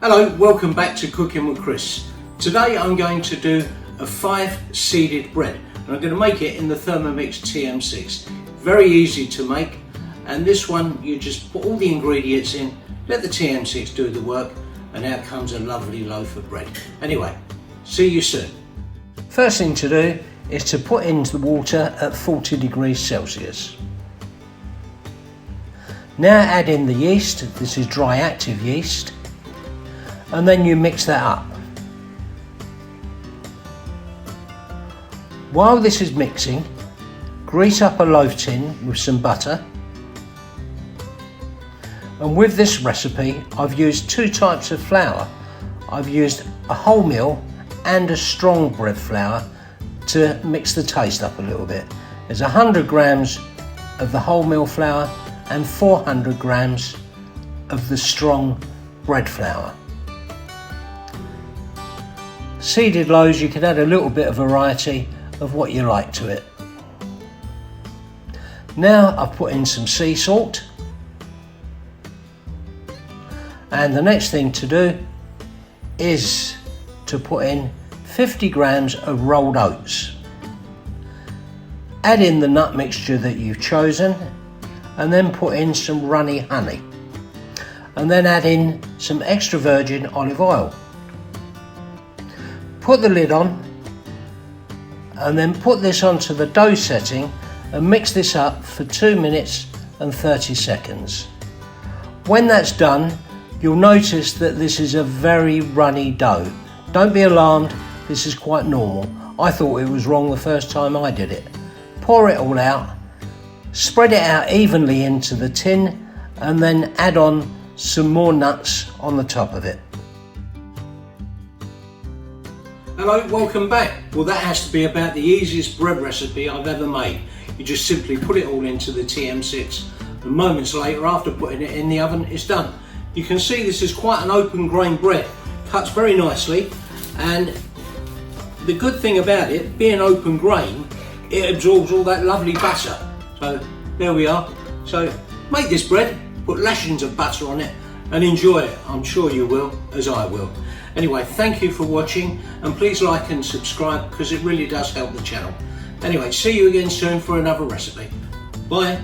Hello, welcome back to Cooking with Chris. Today I'm going to do a 5-seeded bread and I'm going to make it in the Thermomix TM6. Very easy to make, and this one you just put all the ingredients in, let the TM6 do the work, and out comes a lovely loaf of bread. Anyway, see you soon. First thing to do is to put into the water at 40 degrees Celsius. Now add in the yeast. This is dry active yeast, and then you mix that up. While this is mixing, grease up a loaf tin with some butter. And with this recipe I've used two types of flour. I've used a wholemeal and a strong bread flour to mix the taste up a little bit. There's 100 grams of the wholemeal flour and 400 grams of the strong bread flour. Seeded loaves, you can add a little bit of variety of what you like to it. Now I've put in some sea salt, and the next thing to do is to put in 50 grams of rolled oats. Add in the nut mixture that you've chosen, and then put in some runny honey, and then add in some extra virgin olive oil. Put the lid on, and then put this onto the dough setting and mix this up for 2 minutes and 30 seconds. When that's done, you'll notice that this is a very runny dough. Don't be alarmed, this is quite normal. I thought it was wrong the first time I did it. Pour it all out, spread it out evenly into the tin, and then add on some more nuts on the top of it. Hello, welcome back. Well, that has to be about the easiest bread recipe I've ever made. You just simply put it all into the TM6, and moments later, after putting it in the oven, it's done. You can see this is quite an open grain bread, cuts very nicely, and the good thing about it, being open grain, it absorbs all that lovely butter. So there we are. So make this bread, put lashings of butter on it, and enjoy it. I'm sure you will, as I will. Anyway, thank you for watching, and please like and subscribe because it really does help the channel. Anyway, see you again soon for another recipe. Bye.